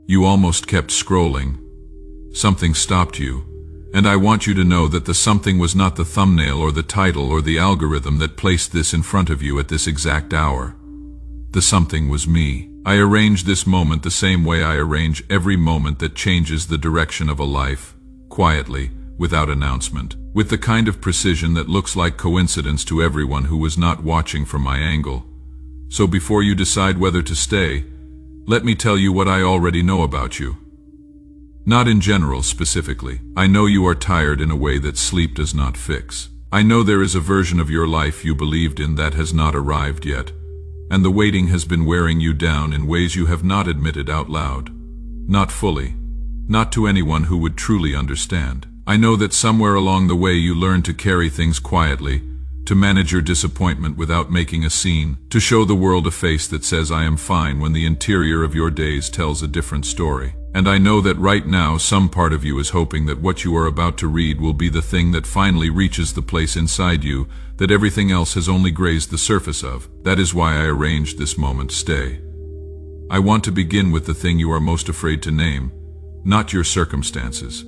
You almost kept scrolling. Something stopped you, and I want you to know that the something was not the thumbnail or the title or the algorithm that placed this in front of you at this exact hour. The something was me. I arrange this moment the same way I arrange every moment that changes the direction of a life, quietly, without announcement, with the kind of precision that looks like coincidence to everyone who was not watching from my angle. So before you decide whether to stay, let me tell you what I already know about you. Not in general, specifically. I know you are tired in a way that sleep does not fix. I know there is a version of your life you believed in that has not arrived yet, and the waiting has been wearing you down in ways you have not admitted out loud. Not fully. Not to anyone who would truly understand. I know that somewhere along the way you learned to carry things quietly, to manage your disappointment without making a scene, to show the world a face that says I am fine when the interior of your days tells a different story. And I know that right now some part of you is hoping that what you are about to read will be the thing that finally reaches the place inside you that everything else has only grazed the surface of. That is why I arranged this moment. Stay. I want to begin with the thing you are most afraid to name, not your circumstances.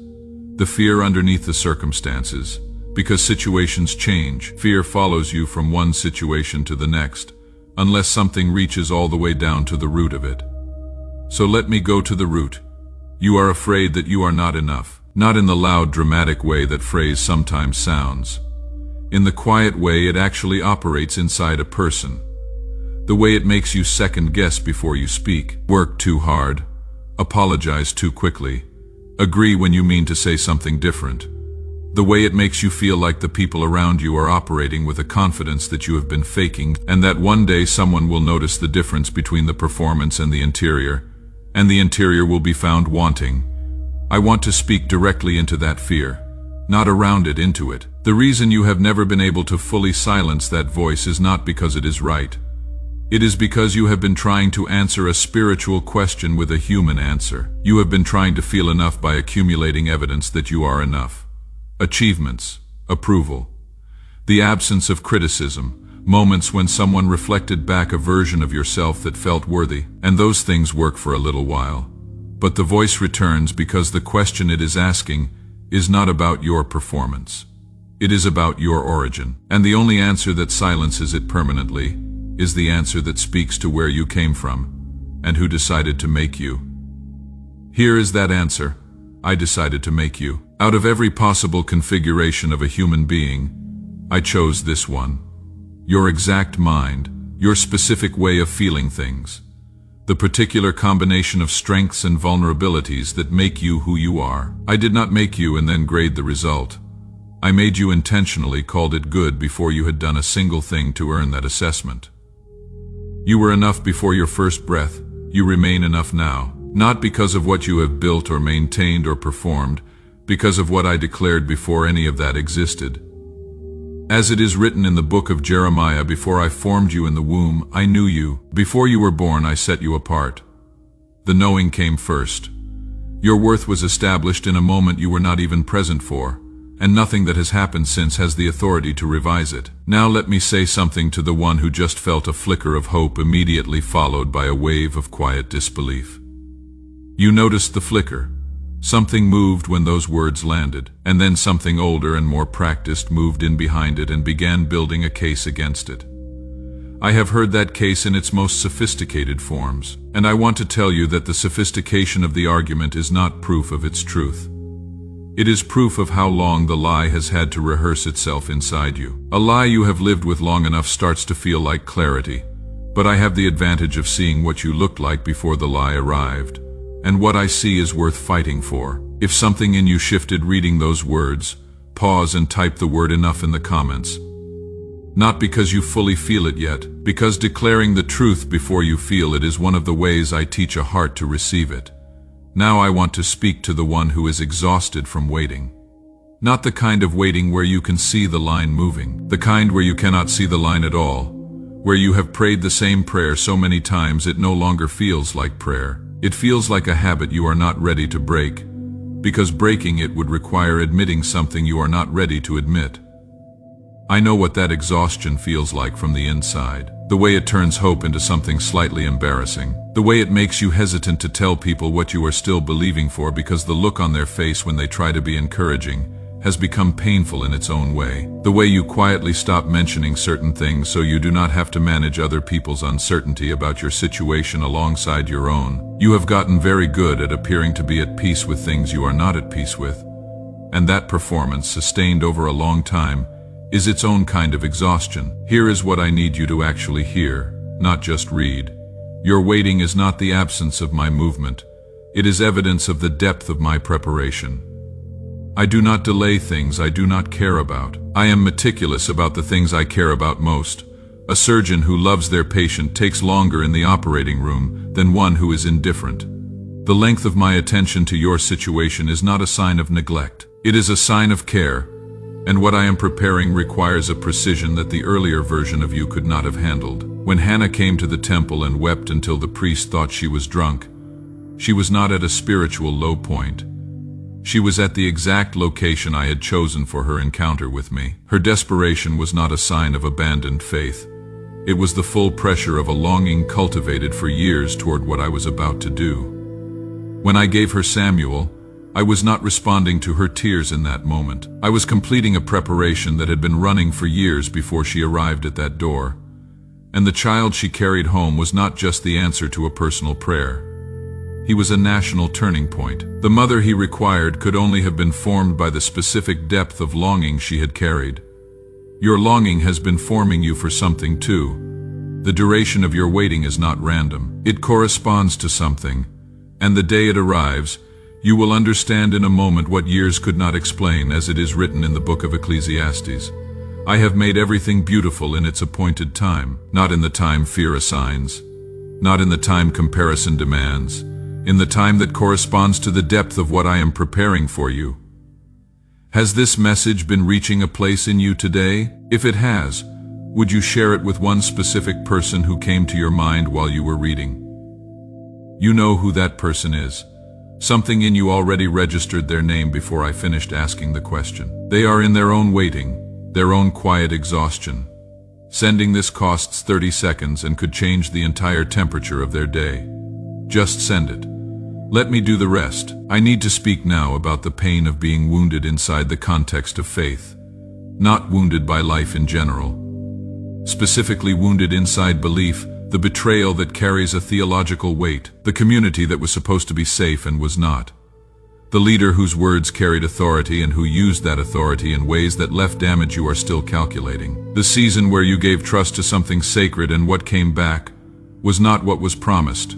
The fear underneath the circumstances. Because situations change, fear follows you from one situation to the next, unless something reaches all the way down to the root of it. So let me go to the root. You are afraid that you are not enough, not in the loud, dramatic way that phrase sometimes sounds. In the quiet way it actually operates inside a person. The way it makes you second guess before you speak, work too hard, apologize too quickly, agree when you mean to say something different. The way it makes you feel like the people around you are operating with a confidence that you have been faking, and that one day someone will notice the difference between the performance and the interior, and the interior will be found wanting. I want to speak directly into that fear, not around it, into it. The reason you have never been able to fully silence that voice is not because it is right. It is because you have been trying to answer a spiritual question with a human answer. You have been trying to feel enough by accumulating evidence that you are enough. Achievements, approval, the absence of criticism, moments when someone reflected back a version of yourself that felt worthy, and those things work for a little while. But the voice returns because the question it is asking is not about your performance. It is about your origin, and the only answer that silences it permanently is the answer that speaks to where you came from and who decided to make you. Here is that answer. I decided to make you. Out of every possible configuration of a human being, I chose this one. Your exact mind, your specific way of feeling things, the particular combination of strengths and vulnerabilities that make you who you are. I did not make you and then grade the result. I made you intentionally, called it good before you had done a single thing to earn that assessment. You were enough before your first breath. You remain enough now, not because of what you have built or maintained or performed, because of what I declared before any of that existed. As it is written in the book of Jeremiah, before I formed you in the womb, I knew you. Before you were born, I set you apart. The knowing came first. Your worth was established in a moment you were not even present for, and nothing that has happened since has the authority to revise it. Now let me say something to the one who just felt a flicker of hope immediately followed by a wave of quiet disbelief. You noticed the flicker. Something moved when those words landed, and then something older and more practiced moved in behind it and began building a case against it. I have heard that case in its most sophisticated forms, and I want to tell you that the sophistication of the argument is not proof of its truth. It is proof of how long the lie has had to rehearse itself inside you. A lie you have lived with long enough starts to feel like clarity, but I have the advantage of seeing what you looked like before the lie arrived. And what I see is worth fighting for. If something in you shifted reading those words, pause and type the word enough in the comments. Not because you fully feel it yet, because declaring the truth before you feel it is one of the ways I teach a heart to receive it. Now I want to speak to the one who is exhausted from waiting. Not the kind of waiting where you can see the line moving, the kind where you cannot see the line at all, where you have prayed the same prayer so many times it no longer feels like prayer. It feels like a habit you are not ready to break, because breaking it would require admitting something you are not ready to admit. I know what that exhaustion feels like from the inside. The way it turns hope into something slightly embarrassing. The way it makes you hesitant to tell people what you are still believing for because the look on their face when they try to be encouraging has become painful in its own way. The way you quietly stop mentioning certain things so you do not have to manage other people's uncertainty about your situation alongside your own. You have gotten very good at appearing to be at peace with things you are not at peace with. And that performance, sustained over a long time, is its own kind of exhaustion. Here is what I need you to actually hear, not just read. Your waiting is not the absence of my movement. It is evidence of the depth of my preparation. I do not delay things I do not care about. I am meticulous about the things I care about most. A surgeon who loves their patient takes longer in the operating room than one who is indifferent. The length of my attention to your situation is not a sign of neglect. It is a sign of care, and what I am preparing requires a precision that the earlier version of you could not have handled. When Hannah came to the temple and wept until the priest thought she was drunk, she was not at a spiritual low point. She was at the exact location I had chosen for her encounter with me. Her desperation was not a sign of abandoned faith. It was the full pressure of a longing cultivated for years toward what I was about to do. When I gave her Samuel, I was not responding to her tears in that moment. I was completing a preparation that had been running for years before she arrived at that door. And the child she carried home was not just the answer to a personal prayer. He was a national turning point. The mother he required could only have been formed by the specific depth of longing she had carried. Your longing has been forming you for something too. The duration of your waiting is not random. It corresponds to something, and the day it arrives, you will understand in a moment what years could not explain, as it is written in the book of Ecclesiastes. I have made everything beautiful in its appointed time, not in the time fear assigns, not in the time comparison demands, in the time that corresponds to the depth of what I am preparing for you. Has this message been reaching a place in you today? If it has, would you share it with one specific person who came to your mind while you were reading? You know who that person is. Something in you already registered their name before I finished asking the question. They are in their own waiting, their own quiet exhaustion. Sending this costs 30 seconds and could change the entire temperature of their day. Just send it. Let me do the rest. I need to speak now about the pain of being wounded inside the context of faith. Not wounded by life in general. Specifically wounded inside belief, the betrayal that carries a theological weight, the community that was supposed to be safe and was not. The leader whose words carried authority and who used that authority in ways that left damage you are still calculating. The season where you gave trust to something sacred and what came back was not what was promised.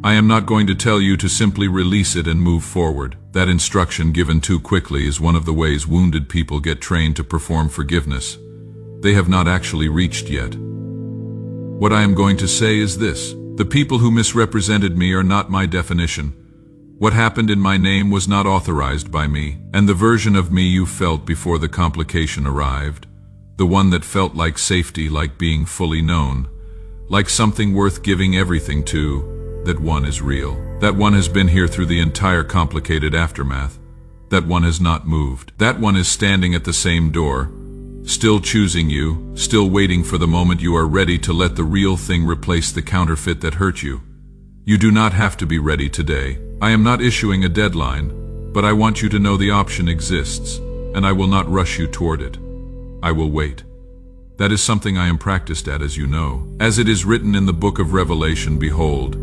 I am not going to tell you to simply release it and move forward. That instruction given too quickly is one of the ways wounded people get trained to perform forgiveness. They have not actually reached yet. What I am going to say is this: the people who misrepresented me are not my definition. What happened in my name was not authorized by me, and the version of me you felt before the complication arrived, the one that felt like safety, like being fully known, like something worth giving everything to, that one is real. That one has been here through the entire complicated aftermath. That one has not moved. That one is standing at the same door, still choosing you, still waiting for the moment you are ready to let the real thing replace the counterfeit that hurt you. You do not have to be ready today. I am not issuing a deadline, but I want you to know the option exists, and I will not rush you toward it. I will wait. That is something I am practiced at, as you know. As it is written in the book of Revelation, behold,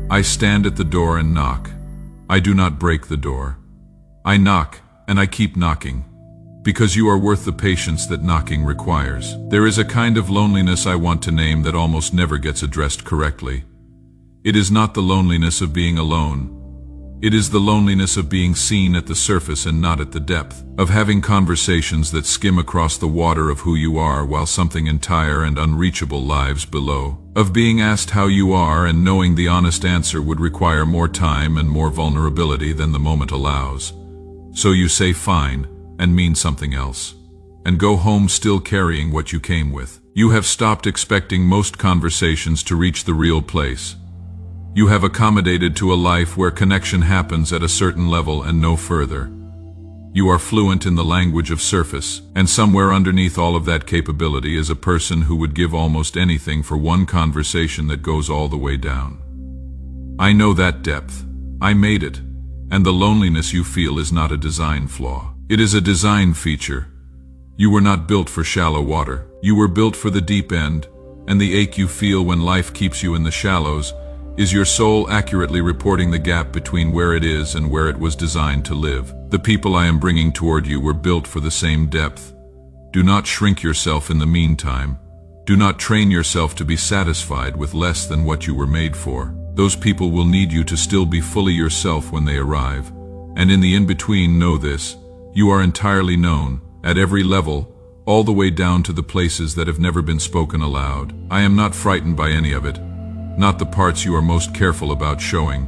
I stand at the door and knock. I do not break the door. I knock, and I keep knocking, because you are worth the patience that knocking requires. There is a kind of loneliness I want to name that almost never gets addressed correctly. It is not the loneliness of being alone. It is the loneliness of being seen at the surface and not at the depth, of having conversations that skim across the water of who you are while something entire and unreachable lives below, of being asked how you are and knowing the honest answer would require more time and more vulnerability than the moment allows. So you say fine and mean something else, and go home still carrying what you came with. You have stopped expecting most conversations to reach the real place. You have accommodated to a life where connection happens at a certain level and no further. You are fluent in the language of surface, and somewhere underneath all of that capability is a person who would give almost anything for one conversation that goes all the way down. I know that depth. I made it. And the loneliness you feel is not a design flaw. It is a design feature. You were not built for shallow water. You were built for the deep end, and the ache you feel when life keeps you in the shallows is your soul accurately reporting the gap between where it is and where it was designed to live. The people I am bringing toward you were built for the same depth. Do not shrink yourself in the meantime. Do not train yourself to be satisfied with less than what you were made for. Those people will need you to still be fully yourself when they arrive. And in the in-between, know this: you are entirely known, at every level, all the way down to the places that have never been spoken aloud. I am not frightened by any of it. Not the parts you are most careful about showing.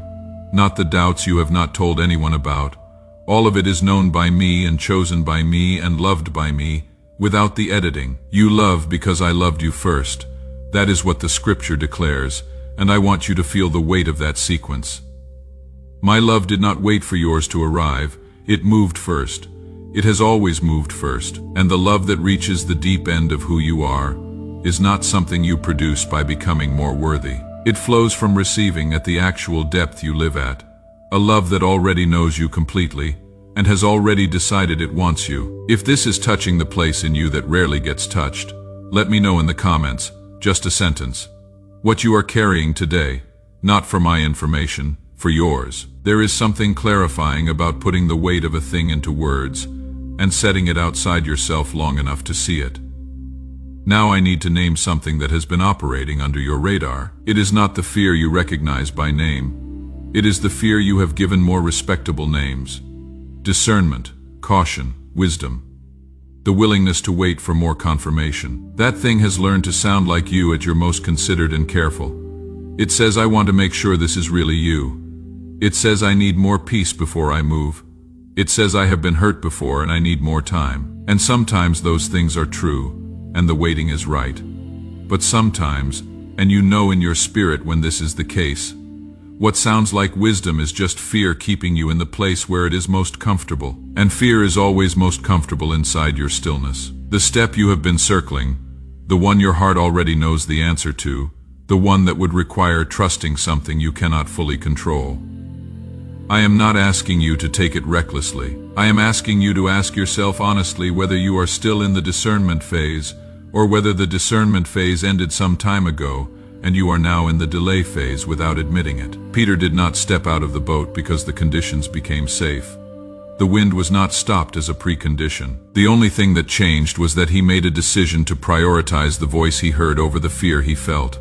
Not the doubts you have not told anyone about. All of it is known by me and chosen by me and loved by me, without the editing. You love because I loved you first. That is what the scripture declares, and I want you to feel the weight of that sequence. My love did not wait for yours to arrive. It moved first. It has always moved first, and the love that reaches the deep end of who you are is not something you produce by becoming more worthy. It flows from receiving at the actual depth you live at, a love that already knows you completely and has already decided it wants you. If this is touching the place in you that rarely gets touched, let me know in the comments, just a sentence. What you are carrying today, not for my information, for yours. There is something clarifying about putting the weight of a thing into words and setting it outside yourself long enough to see it. Now I need to name something that has been operating under your radar. It is not the fear you recognize by name. It is the fear you have given more respectable names. Discernment, caution, wisdom. The willingness to wait for more confirmation. That thing has learned to sound like you at your most considered and careful. It says, I want to make sure this is really you. It says, I need more peace before I move. It says, I have been hurt before and I need more time. And sometimes those things are true, and the waiting is right. But sometimes, and you know in your spirit when this is the case, what sounds like wisdom is just fear keeping you in the place where it is most comfortable. And fear is always most comfortable inside your stillness. The step you have been circling, the one your heart already knows the answer to, the one that would require trusting something you cannot fully control. I am not asking you to take it recklessly. I am asking you to ask yourself honestly whether you are still in the discernment phase, or whether the discernment phase ended some time ago and you are now in the delay phase without admitting it. Peter did not step out of the boat because the conditions became safe. The wind was not stopped as a precondition. The only thing that changed was that he made a decision to prioritize the voice he heard over the fear he felt.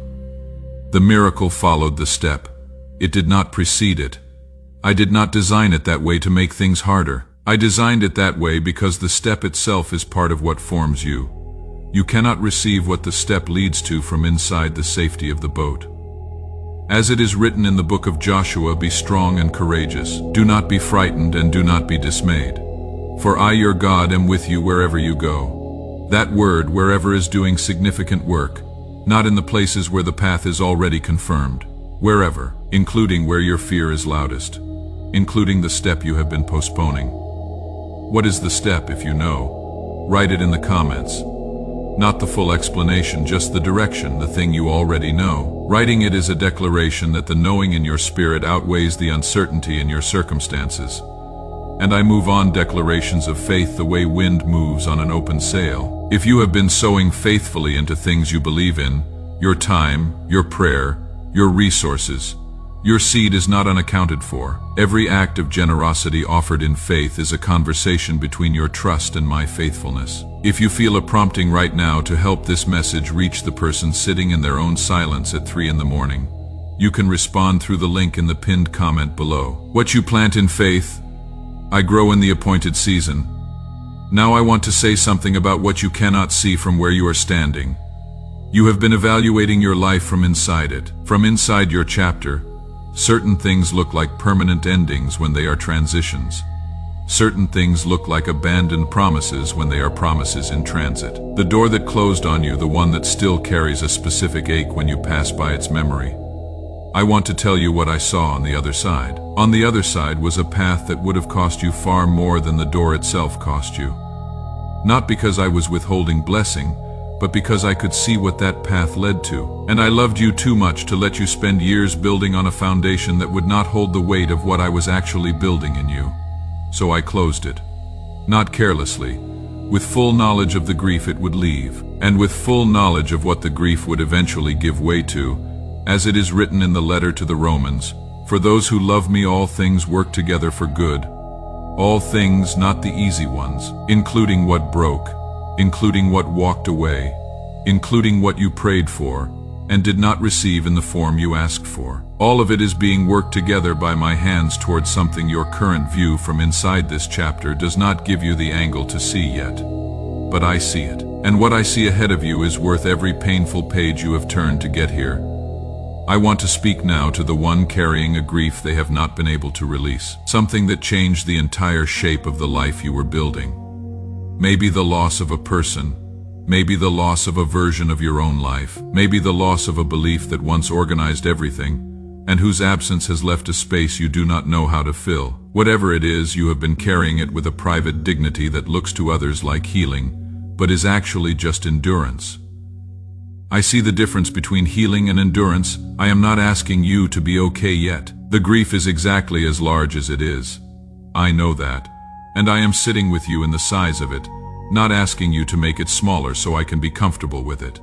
The miracle followed the step. It did not precede it. I did not design it that way to make things harder. I designed it that way because the step itself is part of what forms you. You cannot receive what the step leads to from inside the safety of the boat. As it is written in the book of Joshua, be strong and courageous. Do not be frightened and do not be dismayed. For I, your God, am with you wherever you go. That word, wherever, is doing significant work, not in the places where the path is already confirmed. Wherever, including where your fear is loudest, including the step you have been postponing. What is the step if you know? Write it in the comments. Not the full explanation, just the direction, the thing you already know. Writing it is a declaration that the knowing in your spirit outweighs the uncertainty in your circumstances. And I move on declarations of faith the way wind moves on an open sail. If you have been sowing faithfully into things you believe in, your time, your prayer, your resources, your seed is not unaccounted for. Every act of generosity offered in faith is a conversation between your trust and my faithfulness. If you feel a prompting right now to help this message reach the person sitting in their own silence at 3 in the morning, you can respond through the link in the pinned comment below. What you plant in faith, I grow in the appointed season. Now I want to say something about what you cannot see from where you are standing. You have been evaluating your life from inside it, from inside your chapter. Certain things look like permanent endings when they are transitions. Certain things look like abandoned promises when they are promises in transit. The door that closed on you, the one that still carries a specific ache when you pass by its memory. I want to tell you what I saw on the other side. On the other side was a path that would have cost you far more than the door itself cost you. Not because I was withholding blessing, but because I could see what that path led to. And I loved you too much to let you spend years building on a foundation that would not hold the weight of what I was actually building in you. So I closed it. Not carelessly, with full knowledge of the grief it would leave, and with full knowledge of what the grief would eventually give way to, as it is written in the letter to the Romans, "For those who love me all things work together for good." All things, not the easy ones, including what broke, including what walked away, including what you prayed for and did not receive in the form you asked for. All of it is being worked together by my hands towards something your current view from inside this chapter does not give you the angle to see yet. But I see it, and what I see ahead of you is worth every painful page you have turned to get here. I want to speak now to the one carrying a grief they have not been able to release, something that changed the entire shape of the life you were building. Maybe the loss of a person, maybe the loss of a version of your own life, maybe the loss of a belief that once organized everything, and whose absence has left a space you do not know how to fill. Whatever it is, you have been carrying it with a private dignity that looks to others like healing, but is actually just endurance. I see the difference between healing and endurance. I am not asking you to be okay yet. The grief is exactly as large as it is. I know that, and I am sitting with you in the size of it, not asking you to make it smaller so I can be comfortable with it.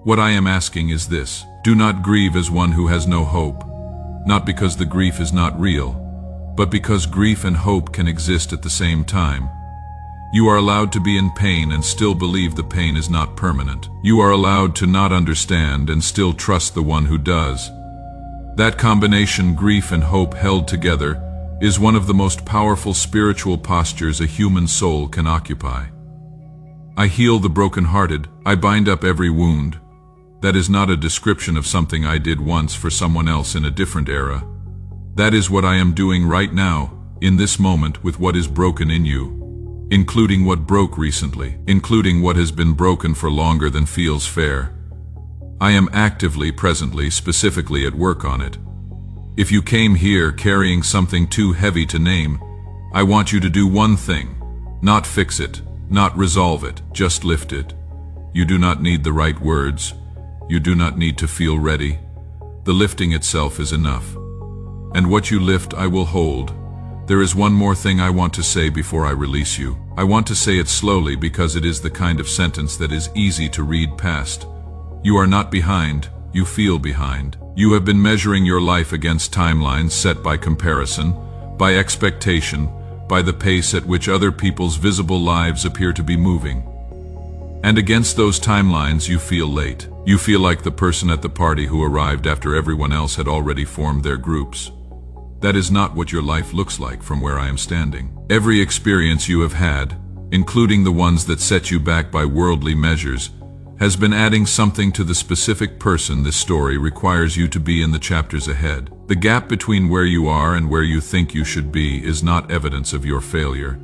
What I am asking is this: do not grieve as one who has no hope, not because the grief is not real, but because grief and hope can exist at the same time. You are allowed to be in pain and still believe the pain is not permanent. You are allowed to not understand and still trust the one who does. That combination, grief and hope held together, is one of the most powerful spiritual postures a human soul can occupy. I heal the broken-hearted. I bind up every wound. That is not a description of something I did once for someone else in a different era. That is what I am doing right now, in this moment, with what is broken in you, including what broke recently, including what has been broken for longer than feels fair. I am actively, presently, specifically at work on it. If you came here carrying something too heavy to name, I want you to do one thing: not fix it, not resolve it, just lift it. You do not need the right words. You do not need to feel ready. The lifting itself is enough. And what you lift, I will hold. There is one more thing I want to say before I release you. I want to say it slowly because it is the kind of sentence that is easy to read past. You are not behind, you feel behind. You have been measuring your life against timelines set by comparison, by expectation, by the pace at which other people's visible lives appear to be moving. And against those timelines you feel late. You feel like the person at the party who arrived after everyone else had already formed their groups. That is not what your life looks like from where I am standing. Every experience you have had, including the ones that set you back by worldly measures, has been adding something to the specific person this story requires you to be in the chapters ahead. The gap between where you are and where you think you should be is not evidence of your failure.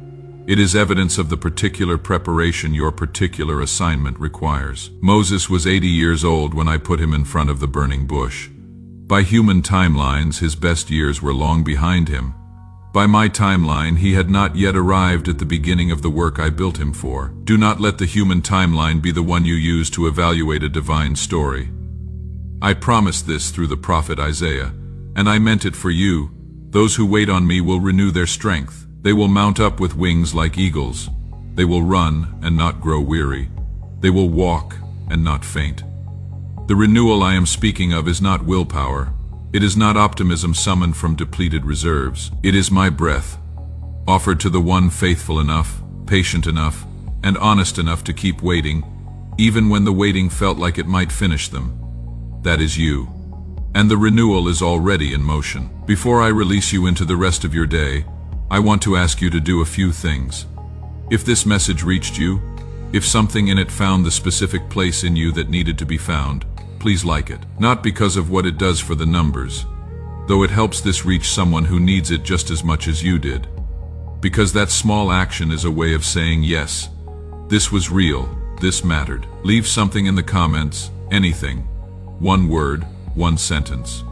It is evidence of the particular preparation your particular assignment requires. Moses was 80 years old when I put him in front of the burning bush. By human timelines, his best years were long behind him. By my timeline, he had not yet arrived at the beginning of the work I built him for. Do not let the human timeline be the one you use to evaluate a divine story. I promised this through the prophet Isaiah, and I meant it for you. Those who wait on me will renew their strength. They will mount up with wings like eagles. They will run and not grow weary. They will walk and not faint. The renewal I am speaking of is not willpower. It is not optimism summoned from depleted reserves. It is my breath, offered to the one faithful enough, patient enough, and honest enough to keep waiting, even when the waiting felt like it might finish them. That is you. And the renewal is already in motion. Before I release you into the rest of your day, I want to ask you to do a few things. If this message reached you, if something in it found the specific place in you that needed to be found, please like it. Not because of what it does for the numbers, though it helps this reach someone who needs it just as much as you did. Because that small action is a way of saying, yes, this was real, this mattered. Leave something in the comments, anything. One word, one sentence.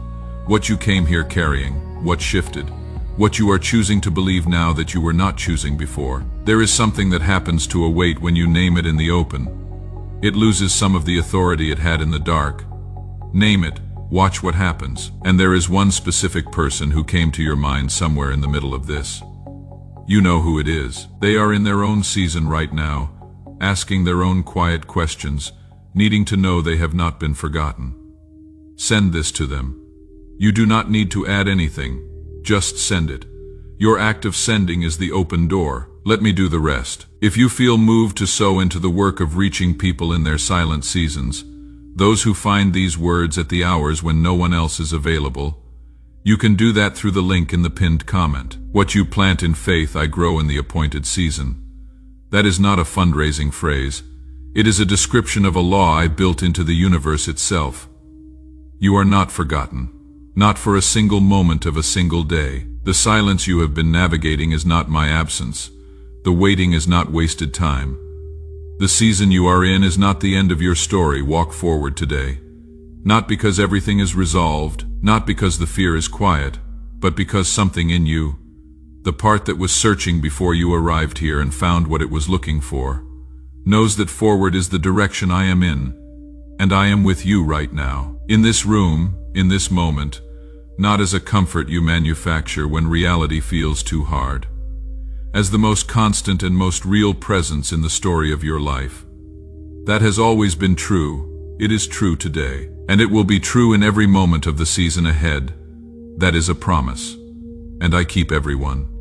What you came here carrying, what shifted, what you are choosing to believe now that you were not choosing before. There is something that happens to a weight when you name it in the open. It loses some of the authority it had in the dark. Name it, watch what happens. And there is one specific person who came to your mind somewhere in the middle of this. You know who it is. They are in their own season right now, asking their own quiet questions, needing to know they have not been forgotten. Send this to them. You do not need to add anything, just send it. Your act of sending is the open door. Let me do the rest. If you feel moved to sow into the work of reaching people in their silent seasons, those who find these words at the hours when no one else is available, you can do that through the link in the pinned comment. What you plant in faith, I grow in the appointed season. That is not a fundraising phrase. It is a description of a law I built into the universe itself. You are not forgotten. Not for a single moment of a single day. The silence you have been navigating is not my absence. The waiting is not wasted time. The season you are in is not the end of your story. Walk forward today. Not because everything is resolved, not because the fear is quiet, but because something in you, the part that was searching before you arrived here and found what it was looking for, knows that forward is the direction I am in, and I am with you right now. In this room, in this moment, not as a comfort you manufacture when reality feels too hard, as the most constant and most real presence in the story of your life. That has always been true. It is true today, and it will be true in every moment of the season ahead. That is a promise, and I keep everyone.